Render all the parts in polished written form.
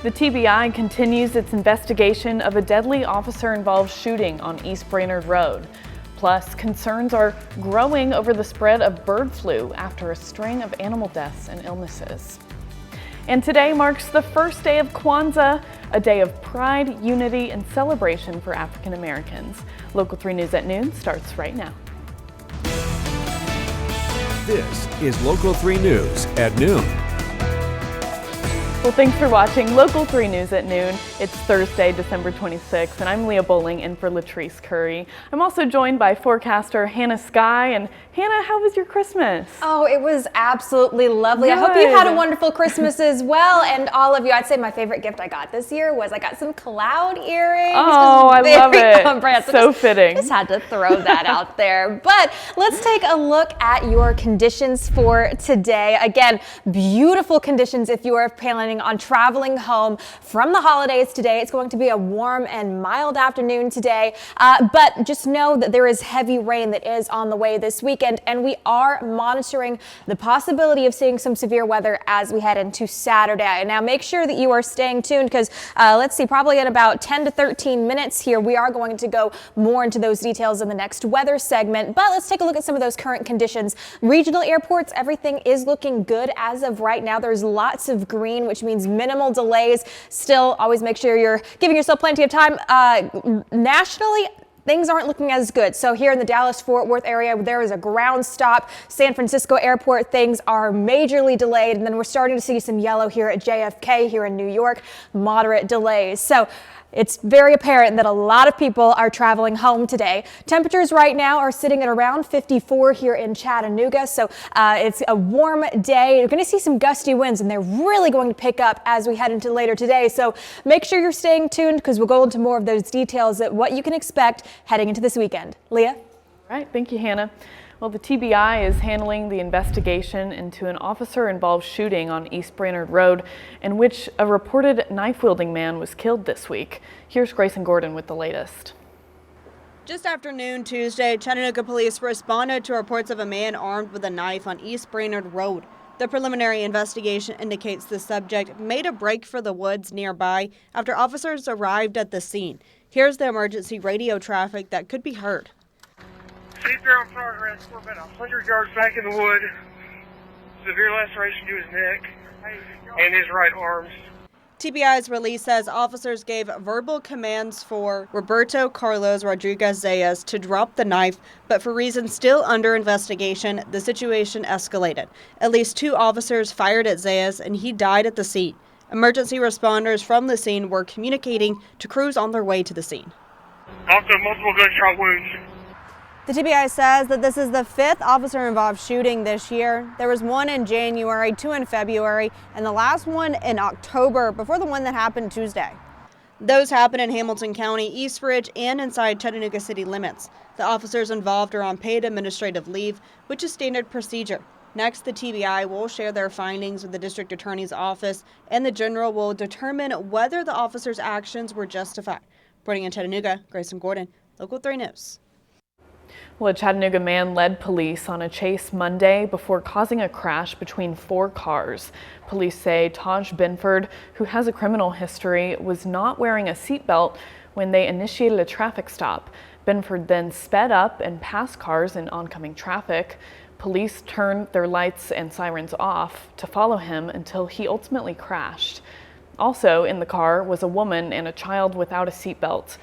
The TBI continues its investigation of a deadly officer-involved shooting on East Brainerd Road. Plus, concerns are growing over the spread of bird flu after a string of animal deaths and illnesses. And today marks the first day of Kwanzaa, a day of pride, unity, and celebration for African Americans. Local 3 News at Noon starts right now. This is Local 3 News at noon. Well, thanks for watching Local 3 News at Noon. It's Thursday, December 26th, and I'm Leah Bowling in for Latrice Curry. I'm also joined by forecaster Hannah Skye. And Hannah, how was your Christmas? Oh, it was absolutely lovely. Good. I hope you had a wonderful Christmas as well. And all of you, I'd say my favorite gift I got this year was I got some cloud earrings. Oh, I love it. So fitting. Just had to throw that out there. But let's take a look at your conditions for today. Again, beautiful conditions if you are planning on traveling home from the holidays today. It's going to be a warm and mild afternoon today, but just know that there is heavy rain that is on the way this weekend, and we are monitoring the possibility of seeing some severe weather as we head into Saturday. Now make sure that you are staying tuned because let's see, probably in about 10 to 13 minutes here, we are going to go more into those details in the next weather segment, but let's take a look at some of those current conditions. Regional airports, everything is looking good as of right now. There's lots of green, which means minimal delays. Still, always make sure you're giving yourself plenty of time. Nationally, things aren't looking as good. So here in the Dallas-Fort Worth area, there is a ground stop. San Francisco Airport, things are majorly delayed. And then we're starting to see some yellow here at JFK here in New York, moderate delays. So it's very apparent that a lot of people are traveling home today. Temperatures right now are sitting at around 54 here in Chattanooga. So it's a warm day. You're going to see some gusty winds, and they're really going to pick up as we head into later today. So make sure you're staying tuned because we'll go into more of those details at what you can expect heading into this weekend. Leah? All right. Thank you, Hannah. Well, the TBI is handling the investigation into an officer-involved shooting on East Brainerd Road in which a reported knife-wielding man was killed this week. Here's Grayson Gordon with the latest. Just after noon Tuesday, Chattanooga police responded to reports of a man armed with a knife on East Brainerd Road. The preliminary investigation indicates the subject made a break for the woods nearby after officers arrived at the scene. Here's the emergency radio traffic that could be heard. Seizure on progress. We're about 100 yards back in the wood. Severe laceration to his neck and his right arm. TBI's release says officers gave verbal commands for Roberto Carlos Rodriguez Zayas to drop the knife, but for reasons still under investigation, the situation escalated. At least 2 officers fired at Zayas, and he died at the scene. Emergency responders from the scene were communicating to crews on their way to the scene. Also, multiple gunshot wounds. The TBI says that this is the 5th officer-involved shooting this year. There was 1 in January, 2 in February, and the last one in October before the one that happened Tuesday. Those happened in Hamilton County, East Ridge, and inside Chattanooga city limits. The officers involved are on paid administrative leave, which is standard procedure. Next, the TBI will share their findings with the district attorney's office, and the general will determine whether the officers' actions were justified. Reporting in Chattanooga, Grayson Gordon, Local 3 News. Well, a Chattanooga man led police on a chase Monday before causing a crash between 4 cars. Police say Taj Binford, who has a criminal history, was not wearing a seatbelt when they initiated a traffic stop. Binford then sped up and passed cars in oncoming traffic. Police turned their lights and sirens off to follow him until he ultimately crashed. Also in the car was a woman and a child without a seatbelt.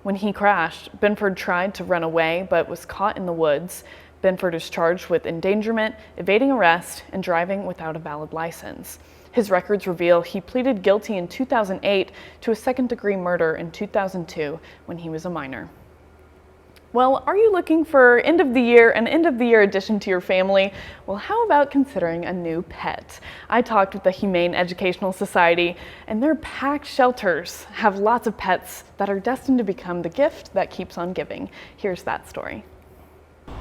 When he crashed, Binford tried to run away but was caught in the woods. Binford is charged with endangerment, evading arrest, and driving without a valid license. His records reveal he pleaded guilty in 2008 to a second-degree murder in 2002 when he was a minor. Well, are you looking for an end-of-the-year addition to your family? Well, how about considering a new pet? I talked with the Humane Educational Society, and their packed shelters have lots of pets that are destined to become the gift that keeps on giving. Here's that story.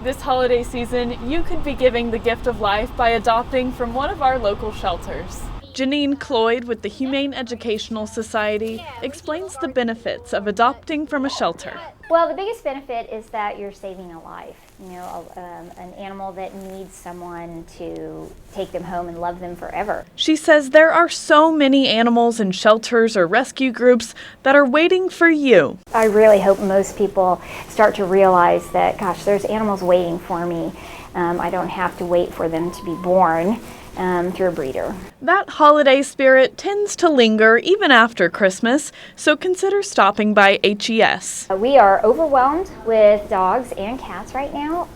This holiday season, you could be giving the gift of life by adopting from one of our local shelters. Janine Cloyd with the Humane Educational Society explains the benefits of adopting from a shelter. Well, the biggest benefit is that you're saving a life. You know, an animal that needs someone to take them home and love them forever. She says there are so many animals in shelters or rescue groups that are waiting for you. I really hope most people start to realize that, gosh, there's animals waiting for me. I don't have to wait for them to be born through a breeder. That holiday spirit tends to linger even after Christmas, so consider stopping by HES. We are overwhelmed with dogs and cats right now,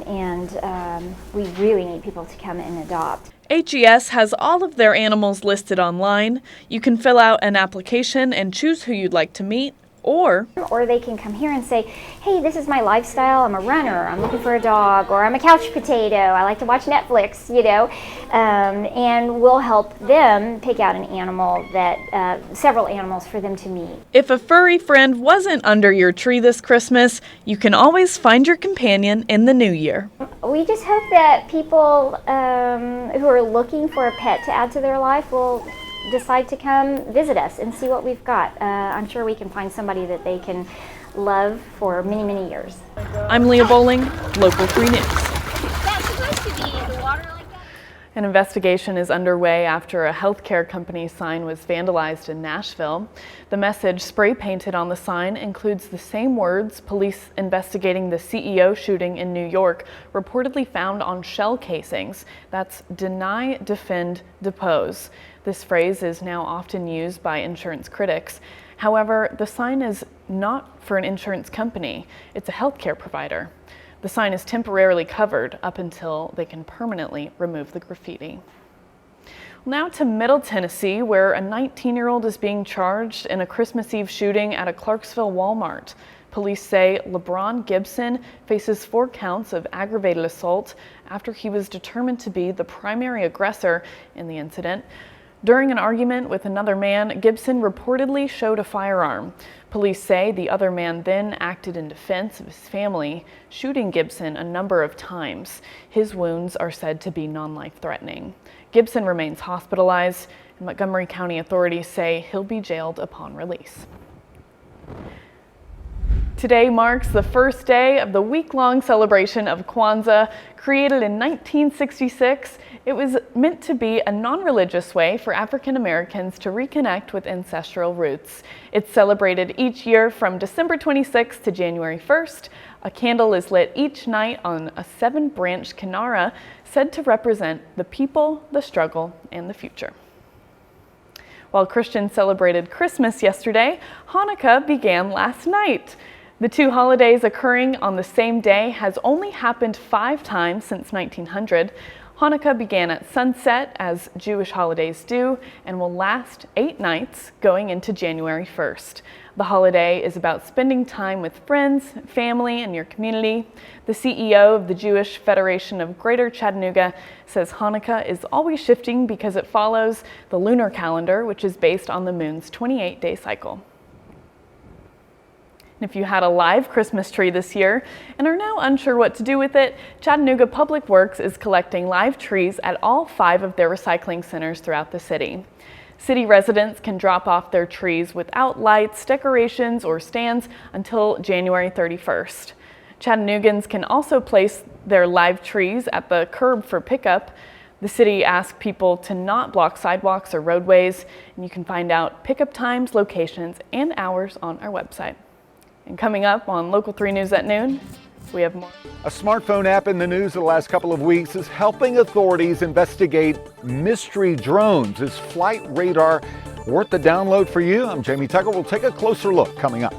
and we really need people to come and adopt. HES has all of their animals listed online. You can fill out an application and choose who you'd like to meet. Or they can come here and say, hey, this is my lifestyle, I'm a runner, I'm looking for a dog, or I'm a couch potato, I like to watch Netflix, you know, and we'll help them pick out an animal several animals for them to meet. if a furry friend wasn't under your tree this Christmas, you can always find your companion in the new year. We just hope that people who are looking for a pet to add to their life will decide to come visit us and see what we've got. I'm sure we can find somebody that they can love for many, many years. I'm Leah Bowling, Local 3 News. That's supposed to be the water like that? An investigation is underway after a healthcare company sign was vandalized in Nashville. The message spray painted on the sign includes the same words police investigating the CEO shooting in New York reportedly found on shell casings. That's deny, defend, depose. This phrase is now often used by insurance critics. However, the sign is not for an insurance company. It's a healthcare provider. The sign is temporarily covered up until they can permanently remove the graffiti. Now to Middle Tennessee, where a 19-year-old is being charged in a Christmas Eve shooting at a Clarksville Walmart. Police say LeBron Gibson faces 4 counts of aggravated assault after he was determined to be the primary aggressor in the incident. During an argument with another man, Gibson reportedly showed a firearm. Police say the other man then acted in defense of his family, shooting Gibson a number of times. His wounds are said to be non-life-threatening. Gibson remains hospitalized, and Montgomery County authorities say he'll be jailed upon release. Today marks the first day of the week-long celebration of Kwanzaa. Created in 1966, it was meant to be a non-religious way for African Americans to reconnect with ancestral roots. It's celebrated each year from December 26th to January 1st. A candle is lit each night on a 7-branch kinara said to represent the people, the struggle, and the future. While Christians celebrated Christmas yesterday, Hanukkah began last night. The 2 holidays occurring on the same day has only happened 5 times since 1900. Hanukkah began at sunset, as Jewish holidays do, and will last 8 nights going into January 1st. The holiday is about spending time with friends, family, and your community. The CEO of the Jewish Federation of Greater Chattanooga says Hanukkah is always shifting because it follows the lunar calendar, which is based on the moon's 28-day cycle. If you had a live Christmas tree this year and are now unsure what to do with it, Chattanooga Public Works is collecting live trees at all 5 of their recycling centers throughout the city. City residents can drop off their trees without lights, decorations, or stands until January 31st. Chattanoogans can also place their live trees at the curb for pickup. The city asks people to not block sidewalks or roadways, and you can find out pickup times, locations, and hours on our website. And coming up on Local 3 News at noon, we have more. A smartphone app in the news the last couple of weeks is helping authorities investigate mystery drones. Is flight radar worth the download for you? I'm Jamie Tucker. We'll take a closer look coming up.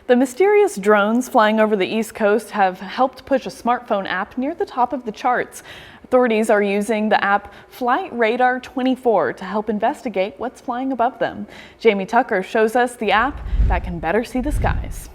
The mysterious drones flying over the East Coast have helped push a smartphone app near the top of the charts. Authorities are using the app Flight Radar 24 to help investigate what's flying above them. Jamie Tucker shows us the app that can better see the skies.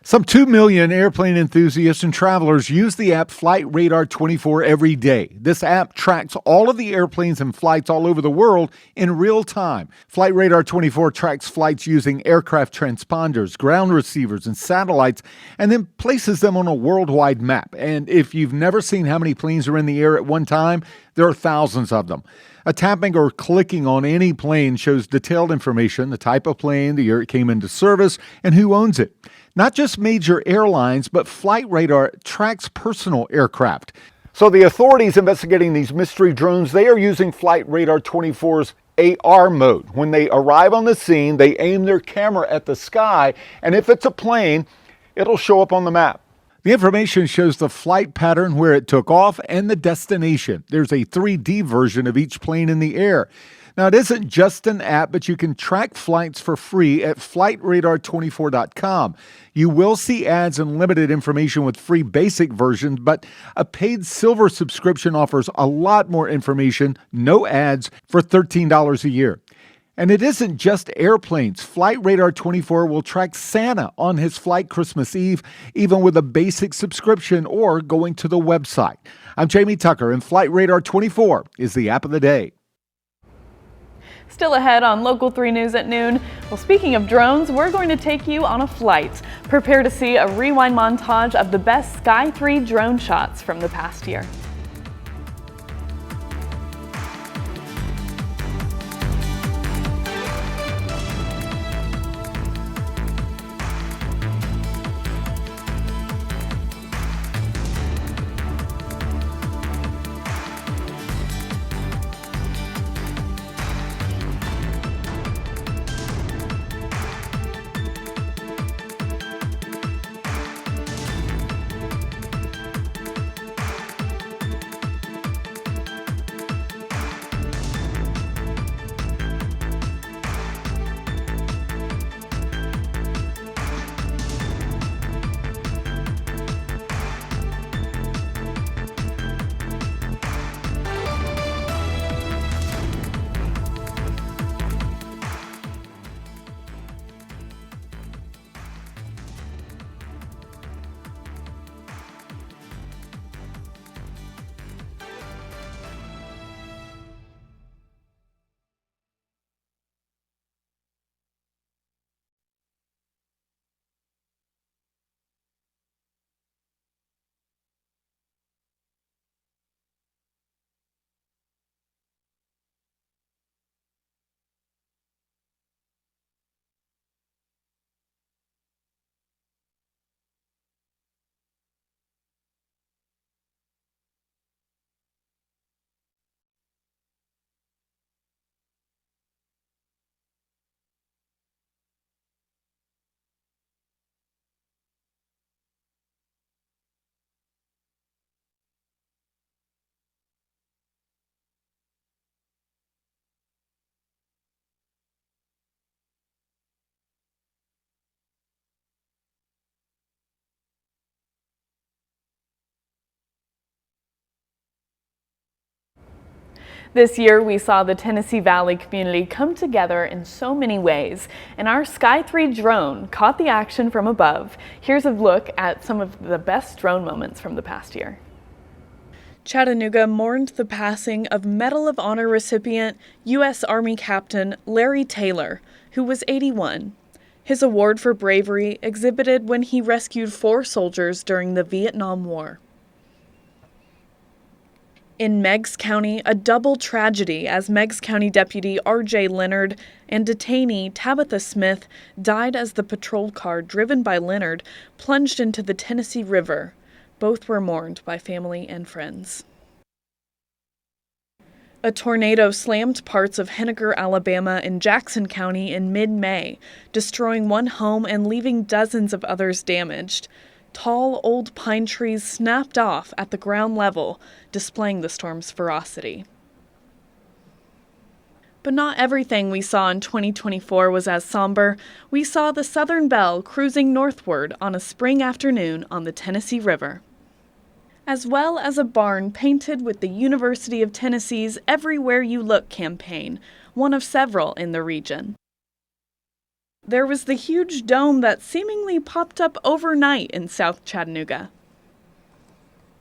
Some 2 million airplane enthusiasts and travelers use the app Flight Radar 24 every day. This app tracks all of the airplanes and flights all over the world in real time. Flight Radar 24 tracks flights using aircraft transponders, ground receivers, and satellites, and then places them on a worldwide map. And if you've never seen how many planes are in the air at one time, there are thousands of them. A tapping or clicking on any plane shows detailed information, the type of plane, the year it came into service, and who owns it. Not just major airlines, but Flight Radar tracks personal aircraft. So the authorities investigating these mystery drones, they are using Flight Radar 24's AR mode. When they arrive on the scene, they aim their camera at the sky, and if it's a plane, it'll show up on the map. The information shows the flight pattern, where it took off, and the destination. There's a 3D version of each plane in the air. Now, it isn't just an app, but you can track flights for free at flightradar24.com. You will see ads and limited information with free basic versions, but a paid silver subscription offers a lot more information, no ads, for $13 a year. And it isn't just airplanes. Flight Radar 24 will track Santa on his flight Christmas Eve, even with a basic subscription or going to the website. I'm Jamie Tucker, and Flight Radar 24 is the app of the day. Still ahead on Local 3 News at noon. Well, speaking of drones, we're going to take you on a flight. Prepare to see a rewind montage of the best Skye 3 drone shots from the past year. This year, we saw the Tennessee Valley community come together in so many ways, and our Skye 3 drone caught the action from above. Here's a look at some of the best drone moments from the past year. Chattanooga mourned the passing of Medal of Honor recipient U.S. Army Captain Larry Taylor, who was 81. His award for bravery exhibited when he rescued 4 soldiers during the Vietnam War. In Meigs County, a double tragedy as Meigs County Deputy R.J. Leonard and detainee Tabitha Smith died as the patrol car driven by Leonard plunged into the Tennessee River. Both were mourned by family and friends. A tornado slammed parts of Henniker, Alabama and Jackson County in mid-May, destroying one home and leaving dozens of others damaged. Tall, old pine trees snapped off at the ground level, displaying the storm's ferocity. But not everything we saw in 2024 was as somber. We saw the Southern Belle cruising northward on a spring afternoon on the Tennessee River, as well as a barn painted with the University of Tennessee's Everywhere You Look campaign, one of several in the region. There was the huge dome that seemingly popped up overnight in South Chattanooga.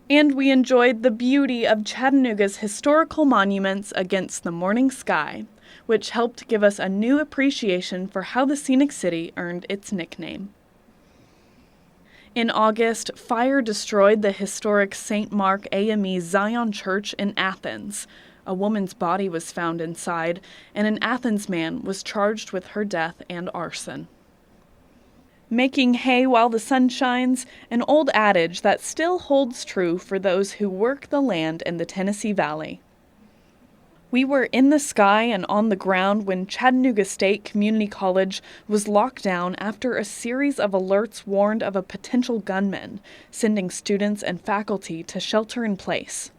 And we enjoyed the beauty of Chattanooga's historical monuments against the morning sky, which helped give us a new appreciation for how the scenic city earned its nickname. In August, fire destroyed the historic St. Mark AME Zion Church in Athens. A woman's body was found inside, and an Athens man was charged with her death and arson. Making hay while the sun shines, an old adage that still holds true for those who work the land in the Tennessee Valley. We were in the sky and on the ground when Chattanooga State Community College was locked down after a series of alerts warned of a potential gunman, sending students and faculty to shelter in place.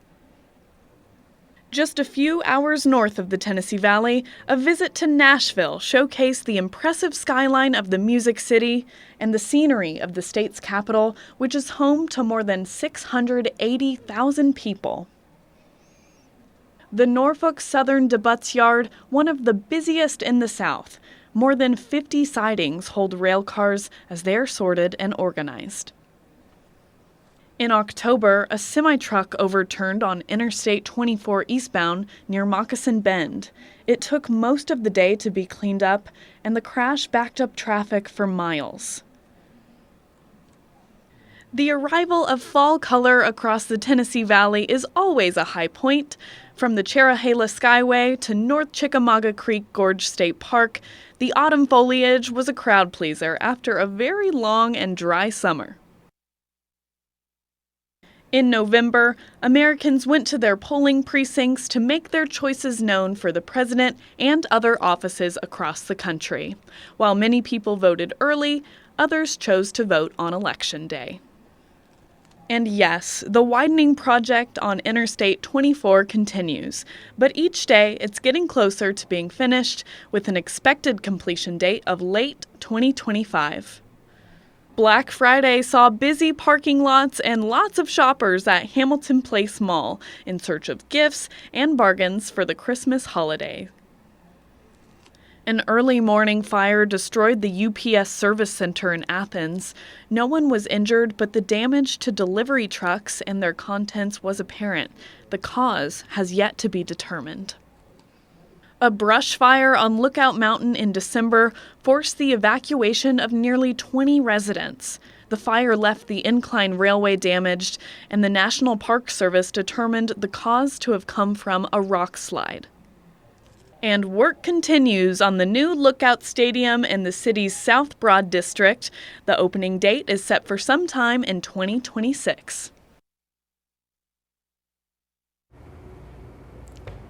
Just a few hours north of the Tennessee Valley, a visit to Nashville showcased the impressive skyline of the Music City and the scenery of the state's capital, which is home to more than 680,000 people. The Norfolk Southern Debutts Yard, one of the busiest in the South. More than 50 sidings hold rail cars as they are sorted and organized. In October, a semi-truck overturned on Interstate 24 eastbound near Moccasin Bend. It took most of the day to be cleaned up, and the crash backed up traffic for miles. The arrival of fall color across the Tennessee Valley is always a high point. From the Cherahela Skyway to North Chickamauga Creek Gorge State Park, the autumn foliage was a crowd pleaser after a very long and dry summer. In November, Americans went to their polling precincts to make their choices known for the president and other offices across the country. While many people voted early, others chose to vote on Election Day. And yes, the widening project on Interstate 24 continues, but each day it's getting closer to being finished with an expected completion date of late 2025. Black Friday saw busy parking lots and lots of shoppers at Hamilton Place Mall in search of gifts and bargains for the Christmas holiday. An early morning fire destroyed the UPS service center in Athens. No one was injured, but the damage to delivery trucks and their contents was apparent. The cause has yet to be determined. A brush fire on Lookout Mountain in December forced the evacuation of nearly 20 residents. The fire left the incline railway damaged, and the National Park Service determined the cause to have come from a rock slide. And work continues on the new Lookout Stadium in the city's South Broad District. The opening date is set for sometime in 2026.